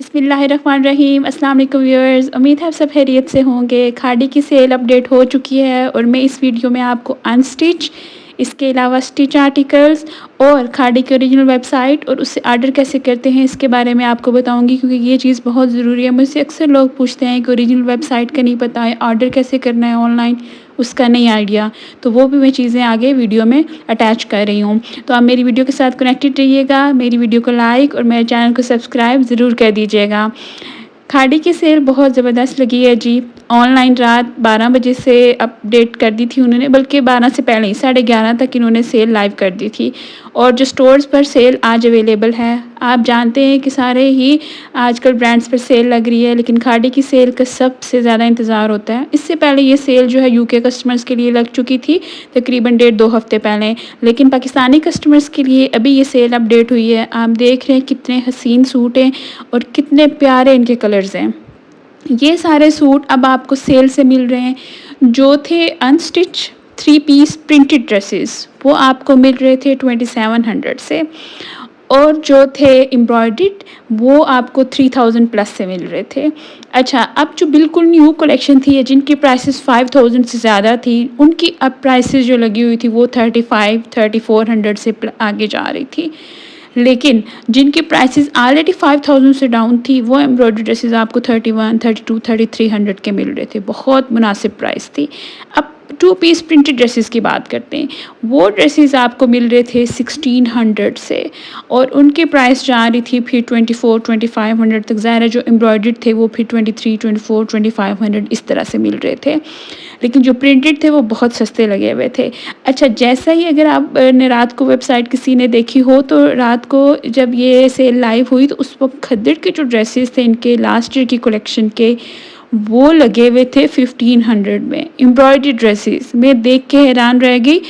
बिस्मिल्लाहिर्रहमानिर्रहीम। अस्सलाम वालेकुम व्यूअर्स, उम्मीद है आप सब खैरियत से होंगे। खाड़ी की सेल अपडेट हो चुकी है और मैं इस वीडियो में आपको अनस्टिच, इसके अलावा स्टिच आर्टिकल्स और खाड़ी की ओरिजिनल वेबसाइट और उससे ऑर्डर कैसे करते हैं इसके बारे में आपको बताऊंगी, क्योंकि ये चीज़ बहुत ज़रूरी है। मुझसे अक्सर लोग पूछते हैं कि ओरिजिनल वेबसाइट का नहीं पता है, ऑर्डर कैसे करना है ऑनलाइन उसका नहीं आइडिया, तो वो भी मैं चीज़ें आगे वीडियो में अटैच कर रही हूँ। तो आप मेरी वीडियो के साथ कनेक्टेड रहिएगा, मेरी वीडियो को लाइक और मेरे चैनल को सब्सक्राइब ज़रूर कर दीजिएगा। खाड़ी की सेल बहुत ज़बरदस्त लगी है जी। ऑनलाइन रात 12 बजे से अपडेट कर दी थी उन्होंने, बल्कि 12 से पहले ही 11:30 तक इन्होंने सेल लाइव कर दी थी। और जो स्टोर्स पर सेल आज अवेलेबल है, आप जानते हैं कि सारे ही आजकल ब्रांड्स पर सेल लग रही है, लेकिन खाड़ी की सेल का सबसे ज़्यादा इंतज़ार होता है। इससे पहले ये सेल जो है यूके कस्टमर्स के लिए लग चुकी थी तकरीबन 1.5-2 हफ़्ते पहले, लेकिन पाकिस्तानी कस्टमर्स के लिए अभी ये सेल अपडेट हुई है। आप देख रहे हैं कितने हसीन सूट हैं और कितने प्यारे इनके कलर्स हैं। ये सारे सूट अब आपको सेल से मिल रहे हैं। जो थे अनस्टिच 3 पीस प्रिंटेड ड्रेसेस, वो आपको मिल रहे थे 2700 से, और जो थे एम्ब्रॉयडर्ड वो आपको 3000 प्लस से मिल रहे थे। अच्छा, अब जो बिल्कुल न्यू कलेक्शन थी या जिनकी प्राइसेस 5000 से ज़्यादा थी, उनकी अब प्राइसेस जो लगी हुई थी वो 35-3400 से आगे जा रही थी। लेकिन जिनकी प्राइसेस ऑलरेडी 5000 से डाउन थी, वो एम्ब्रॉयडरी ड्रेसेस आपको 31, 32, 3300 के मिल रहे थे। बहुत मुनासिब प्राइस थी। अब 2 पीस प्रिंटेड ड्रेसेस की बात करते हैं। वो ड्रेसेस आपको मिल रहे थे 1600 से, और उनकी प्राइस जा रही थी फिर 24-2500 तक। ज़ाहिर है जो एम्ब्रॉयडर्ड थे वो फिर 23, 24, 2500 इस तरह से मिल रहे थे, लेकिन जो प्रिंटेड थे वो बहुत सस्ते लगे हुए थे। अच्छा, जैसा ही अगर आप ने रात को वेबसाइट किसी ने देखी हो, तो रात को जब ये सेल लाइव हुई तो उस वक्त खद्दड़ के जो ड्रेसेस थे इनके लास्ट ईयर की कलेक्शन के, वो लगे हुए थे 1500 में। एम्ब्रॉयडरी ड्रेसेस मैं देख के हैरान रह गई,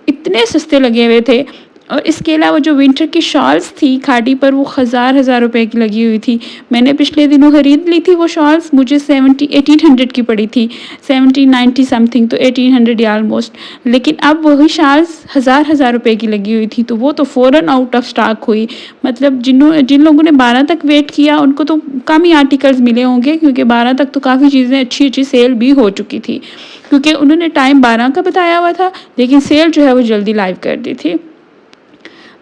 इतने सस्ते लगे हुए थे। और इसके अलावा जो विंटर की शॉल्स थी खाड़ी पर, वो हज़ार रुपए की लगी हुई थी। मैंने पिछले दिनों ख़रीद ली थी वो शॉल्स, मुझे 1800 की पड़ी थी, 1790 समथिंग, तो 1800 या ऑलमोस्ट। लेकिन अब वही शॉल्स हज़ार रुपए की लगी हुई थी, तो वो तो फ़ौरन आउट ऑफ स्टॉक हुई। मतलब जिन लोगों ने 12 तक वेट किया उनको तो कम ही आर्टिकल्स मिले होंगे, क्योंकि 12 तक तो काफ़ी चीज़ें अच्छी सेल भी हो चुकी थी, क्योंकि उन्होंने टाइम 12 का बताया हुआ था, लेकिन सेल जो है वो जल्दी लाइव कर दी थी।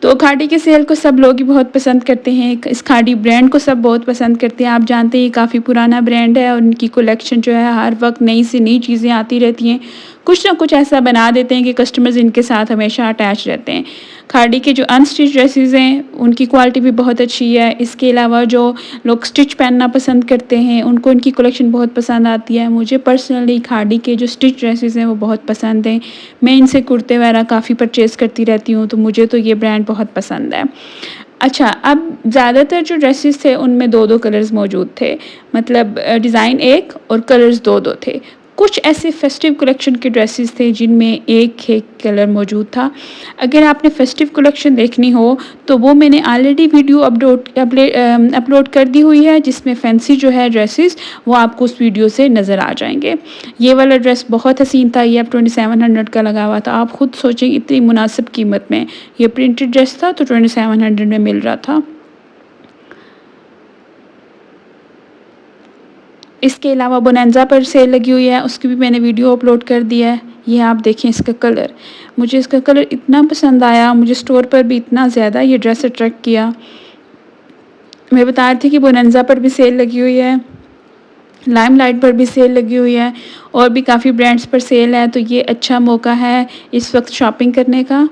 तो खाड़ी के सेल को सब लोग ही बहुत पसंद करते हैं। इस खाड़ी ब्रांड को सब बहुत पसंद करते हैं। आप जानते हैं ये काफ़ी पुराना ब्रांड है और इनकी कलेक्शन जो है हर वक्त नई से नई चीज़ें आती रहती हैं। कुछ ना कुछ ऐसा बना देते हैं कि कस्टमर्स इनके साथ हमेशा अटैच रहते हैं। खाड़ी के जो अनस्टिच ड्रेसेस हैं उनकी क्वालिटी भी बहुत अच्छी है। इसके अलावा जो लोग स्टिच पहनना पसंद करते हैं उनको इनकी कलेक्शन बहुत पसंद आती है। मुझे पर्सनली खाड़ी के जो स्टिच ड्रेसेस हैं वो बहुत पसंद हैं। मैं इनसे कुर्ते वगैरह काफ़ी परचेज़ करती रहती हूँ, तो मुझे तो ये ब्रांड बहुत पसंद है। अच्छा, अब ज़्यादातर जो ड्रेसेस थे उनमें 2-2 कलर्स मौजूद थे, मतलब डिज़ाइन एक और कलर्स 2-2 थे। कुछ ऐसे फेस्टिव कलेक्शन के ड्रेसेस थे जिनमें एक कलर मौजूद था। अगर आपने फेस्टिव कलेक्शन देखनी हो तो वो मैंने ऑलरेडी वीडियो अपलोड कर दी हुई है, जिसमें फैंसी जो है ड्रेसेस वो आपको उस वीडियो से नज़र आ जाएंगे। ये वाला ड्रेस बहुत हसीन था, ये अब 2700 का लगा हुआ था। आप खुद सोचें इतनी मुनासिब कीमत में ये प्रिंटेड ड्रेस था, तो 2700 में मिल रहा था। इसके अलावा बोनांजा पर सेल लगी हुई है, उसकी भी मैंने वीडियो अपलोड कर दिया है। ये आप देखें इसका कलर, मुझे इसका कलर इतना पसंद आया, मुझे स्टोर पर भी इतना ज़्यादा ये ड्रेस अट्रैक्ट किया। मैं बता रही थी कि बोनांजा पर भी सेल लगी हुई है, लाइमलाइट पर भी सेल लगी हुई है, और भी काफ़ी ब्रांड्स पर सेल है, तो ये अच्छा मौका है इस वक्त शॉपिंग करने का।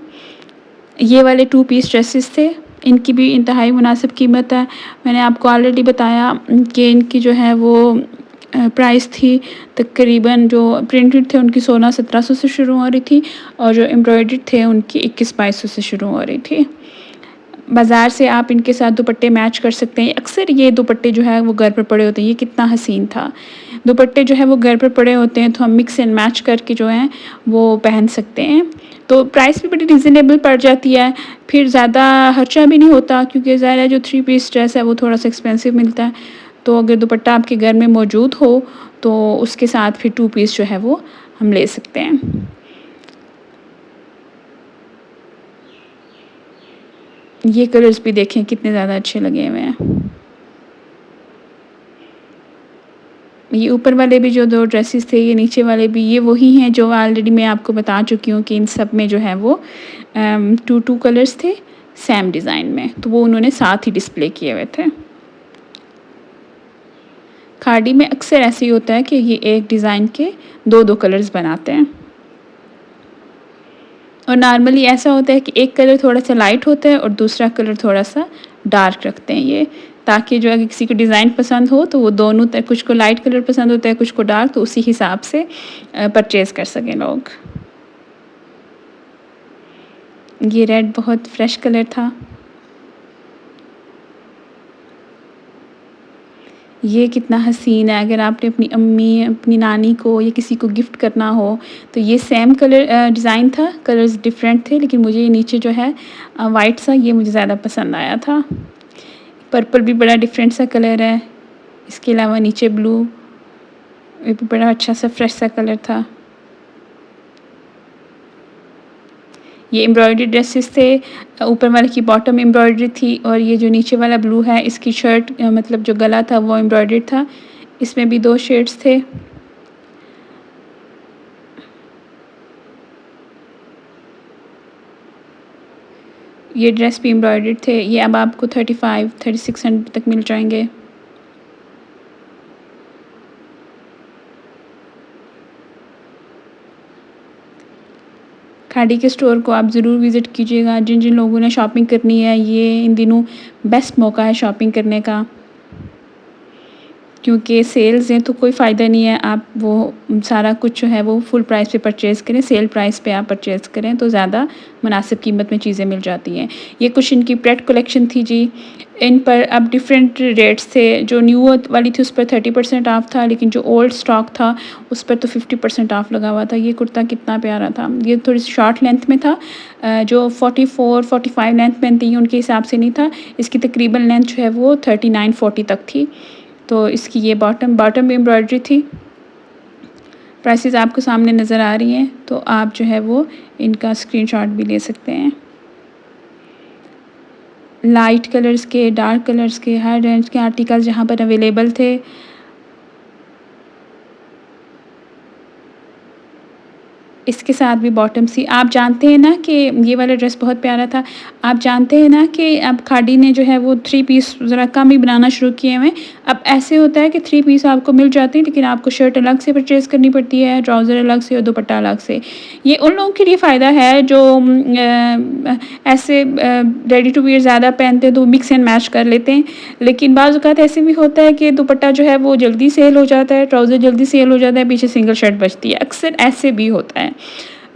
ये वाले 2 पीस ड्रेसेस थे, इनकी भी इंतहाई मुनासिब कीमत है। मैंने आपको ऑलरेडी बताया कि इनकी जो है वो प्राइस थी तकरीबन, जो प्रिंटेड थे उनकी 1600-1700 से शुरू हो रही थी, और जो एम्ब्रॉयडर्ड थे उनकी 2100-2200 से शुरू हो रही थी। बाज़ार से आप इनके साथ दुपट्टे मैच कर सकते हैं। अक्सर ये दुपट्टे जो है वो घर पर पड़े होते हैं। ये कितना हसीन था, दुपट्टे जो है वो घर पर पड़े होते हैं, तो हम मिक्स एंड मैच करके जो है वो पहन सकते हैं। तो प्राइस भी बड़ी रिजनेबल पड़ जाती है, फिर ज़्यादा खर्चा भी नहीं होता, क्योंकि ज़ाहिर है जो 3 पीस ड्रेस है वो थोड़ा सा एक्सपेंसिव मिलता है। तो अगर दुपट्टा आपके घर में मौजूद हो तो उसके साथ फिर 2 पीस जो है वो हम ले सकते हैं। ये कलर्स भी देखें कितने ज़्यादा अच्छे लगे हुए हैं। ये ऊपर वाले भी जो 2 ड्रेसेस थे, ये नीचे वाले भी, ये वही हैं जो ऑलरेडी मैं आपको बता चुकी हूँ कि इन सब में जो है वो 2 कलर्स थे सेम डिज़ाइन में, तो वो उन्होंने साथ ही डिस्प्ले किए हुए थे। खाड़ी में अक्सर ऐसे ही होता है कि ये एक डिज़ाइन के 2 कलर्स बनाते हैं, और नॉर्मली ऐसा होता है कि एक कलर थोड़ा सा लाइट होता है और दूसरा कलर थोड़ा सा डार्क रखते हैं ये, ताकि जो अगर किसी को डिज़ाइन पसंद हो तो वो दोनों कुछ को लाइट कलर पसंद होता है, कुछ को डार्क, तो उसी हिसाब से परचेज़ कर सकें लोग। ये रेड बहुत फ्रेश कलर था। ये कितना हसीन है, अगर आपने अपनी अम्मी, अपनी नानी को या किसी को गिफ्ट करना हो तो ये सेम कलर डिज़ाइन था, कलर्स डिफरेंट थे, लेकिन मुझे ये नीचे जो है वाइट सा, ये मुझे ज़्यादा पसंद आया था। पर्पल भी बड़ा डिफरेंट सा कलर है, इसके अलावा नीचे ब्लू, ये भी बड़ा अच्छा सा फ्रेश सा कलर था। ये एम्ब्रॉयडरी ड्रेसेस थे, ऊपर वाले की बॉटम एम्ब्रॉयडरी थी, और ये जो नीचे वाला ब्लू है इसकी शर्ट मतलब जो गला था वो एम्ब्रॉयडरी था। इसमें भी 2 शेड्स थे। ये ड्रेस भी एम्ब्रॉयडर्ड थे। ये अब आपको 35-3600 तक मिल जाएंगे। खाड़ी के स्टोर को आप ज़रूर विज़िट कीजिएगा। जिन जिन लोगों ने शॉपिंग करनी है, ये इन दिनों बेस्ट मौका है शॉपिंग करने का, क्योंकि सेल्स हैं तो कोई फ़ायदा नहीं है आप वो सारा कुछ जो है वो फुल प्राइस पे परचेज़ करें, सेल प्राइस पे आप परचेज़ करें तो ज़्यादा मुनासिब कीमत में चीज़ें मिल जाती हैं। ये कुछ इनकी प्रेड कलेक्शन थी जी। इन पर अब डिफरेंट रेट्स थे। जो न्यू वाली थी उस पर 30% ऑफ था, लेकिन जो ओल्ड स्टॉक था उस पर तो 50% ऑफ लगा हुआ था। ये कुर्ता कितना प्यारा था। ये थोड़ी सी शॉर्ट लेंथ में था, जो 44-45 लेंथ में थी उनके हिसाब से नहीं था। इसकी तकरीबन लेंथ जो है वो 39-40 तक थी। तो इसकी ये बॉटम भी एम्ब्रॉयडरी थी। प्राइसेस आपको सामने नज़र आ रही हैं, तो आप जो है वो इनका स्क्रीनशॉट भी ले सकते हैं। लाइट कलर्स के, डार्क कलर्स के, हर रेंज के आर्टिकल जहाँ पर अवेलेबल थे। इसके साथ भी बॉटम सी, आप जानते हैं ना कि ये वाला ड्रेस बहुत प्यारा था। आप जानते हैं ना कि अब खाड़ी ने जो है वो 3 पीस ज़रा कम ही बनाना शुरू किए हुए हैं। अब ऐसे होता है कि 3 पीस आपको मिल जाते हैं, लेकिन आपको शर्ट अलग से परचेज़ करनी पड़ती है, ट्राउज़र अलग से और दुपट्टा अलग से। ये उन लोगों के लिए फ़ायदा है जो ऐसे रेडी टू वियर ज़्यादा पहनते हैं तो मिक्स एंड मैच कर लेते हैं। लेकिन बाज़ औक़ात ऐसे भी होता है कि दुपट्टा जो है वो जल्दी सेल हो जाता है, ट्राउज़र जल्दी सेल हो जाता है, पीछे सिंगल शर्ट बचती है। अक्सर ऐसे भी होता है।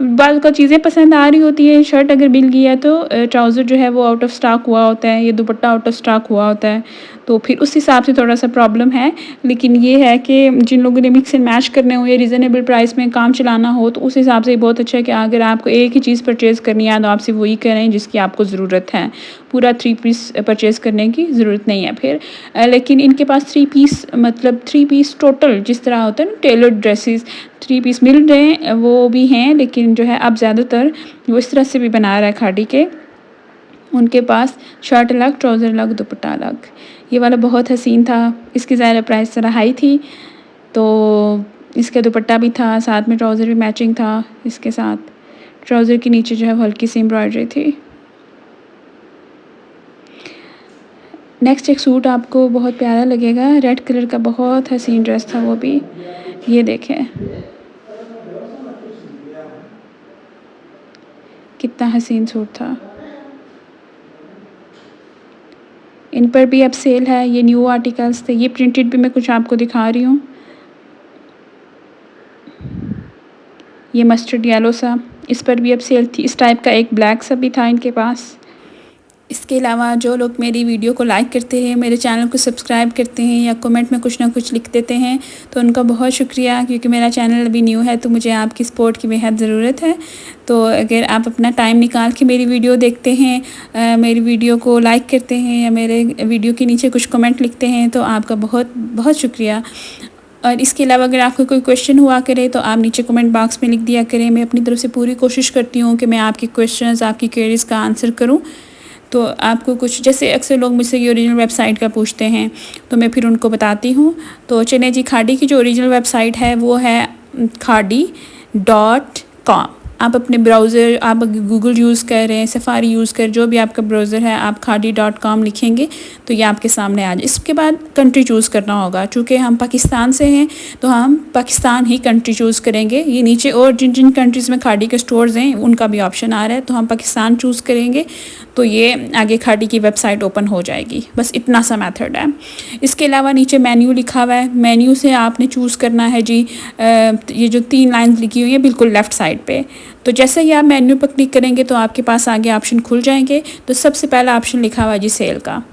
बाज़ का चीज़ें पसंद आ रही होती है, शर्ट अगर मिल गई है तो ट्राउज़र जो है वो आउट ऑफ स्टॉक हुआ होता है, ये दुपट्टा आउट ऑफ स्टॉक हुआ होता है, तो फिर उस हिसाब से थोड़ा सा प्रॉब्लम है। लेकिन ये है कि जिन लोगों ने मिक्स एंड मैच करने हो या रीज़नेबल प्राइस में काम चलाना हो तो उस हिसाब से बहुत अच्छा है कि अगर आपको एक ही चीज़ परचेज़ करनी है तो आप सिर्फ वही करें जिसकी आपको ज़रूरत है। पूरा 3 पीस परचेज़ करने की ज़रूरत नहीं है फिर। लेकिन इनके पास 3 पीस मतलब 3 पीस टोटल जिस तरह होता है ना टेलर्ड ड्रेसेस, 3 पीस मिल रहे हैं वो भी हैं, लेकिन जो है अब ज़्यादातर वो इस तरह से भी बना रहा है खाड़ी के। उनके पास शर्ट अलग, ट्राउज़र अलग, दुपट्टा अलग। ये वाला बहुत हसीन था। इसकी ज़ाहिर प्राइस ज़रा हाई थी, तो इसका दुपट्टा भी था, साथ में ट्राउज़र भी मैचिंग था इसके साथ। ट्राउज़र के नीचे जो है हल्की सी एम्ब्रॉयडरी थी। नेक्स्ट एक सूट आपको बहुत प्यारा लगेगा, रेड कलर का बहुत हसीन ड्रेस था वो भी। ये देखें कितना हसीन सूट था। इन पर भी अब सेल है, ये न्यू आर्टिकल्स थे। ये प्रिंटेड भी मैं कुछ आपको दिखा रही हूँ। ये मस्टर्ड येलो सा, इस पर भी अब सेल थी। इस टाइप का एक ब्लैक सा भी था इनके पास। इसके अलावा जो लोग मेरी वीडियो को लाइक करते हैं, मेरे चैनल को सब्सक्राइब करते हैं या कमेंट में कुछ ना कुछ लिख देते हैं तो उनका बहुत शुक्रिया, क्योंकि मेरा चैनल अभी न्यू है तो मुझे आपकी सपोर्ट की बेहद ज़रूरत है। तो अगर आप अपना टाइम निकाल के मेरी वीडियो देखते हैं, मेरी वीडियो को लाइक करते हैं या मेरे वीडियो के नीचे कुछ कमेंट लिखते हैं तो आपका बहुत बहुत शुक्रिया। और इसके अलावा अगर आपको कोई क्वेश्चन हुआ करे तो आप नीचे कमेंट बॉक्स में लिख दिया करें। मैं अपनी तरफ से पूरी कोशिश करती हूँ कि मैं आपके क्वेश्चंस, आपकी क्वेरीज़ का आंसर करूँ। तो आपको कुछ, जैसे अक्सर लोग मुझसे ये ओरिजिनल वेबसाइट का पूछते हैं तो मैं फिर उनको बताती हूँ। तो चलिए जी, खाड़ी की जो ओरिजिनल वेबसाइट है वो है खाड़ी.com। आप अपने ब्राउज़र, आप गूगल यूज़ कर रहे हैं, सफारी यूज़ कर, जो भी आपका ब्राउज़र है, आप खाड़ी.com लिखेंगे तो ये आपके सामने आ जाए। इसके बाद कंट्री चूज़ करना होगा। चूँकि हम पाकिस्तान से हैं तो हम पाकिस्तान ही कंट्री चूज़ करेंगे। ये नीचे और जिन जिन कंट्रीज़ में खाड़ी के स्टोर्स हैं उनका भी ऑप्शन आ रहा है, तो हम पाकिस्तान चूज़ करेंगे तो ये आगे खाड़ी की वेबसाइट ओपन हो जाएगी। बस इतना सा मेथड है। इसके अलावा नीचे मेन्यू लिखा हुआ है, मेन्यू से आपने चूज़ करना है जी ये जो 3 लाइन्स लिखी हुई हैं बिल्कुल लेफ़्ट साइड पे। तो जैसे ही आप मेन्यू पर क्लिक करेंगे तो आपके पास आगे ऑप्शन खुल जाएंगे। तो सबसे पहला ऑप्शन लिखा हुआ है जी सेल का।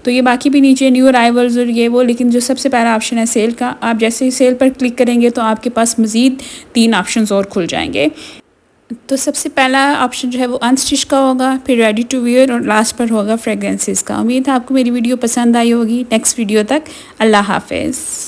तो ये बाकी भी नीचे न्यू अराइवल्स और ये वो, लेकिन जो सबसे पहला ऑप्शन है सेल का। आप जैसे ही सेल पर क्लिक करेंगे तो आपके पास मज़ीद 3 ऑप्शंस और खुल जाएंगे। तो सबसे पहला ऑप्शन जो है वो अनस्टिच का होगा, फिर रेडी टू वियर और लास्ट पर होगा फ्रेगरेंसेस का। उम्मीद है आपको मेरी वीडियो पसंद आई होगी। नेक्स्ट वीडियो तक अल्लाह हाफिज़।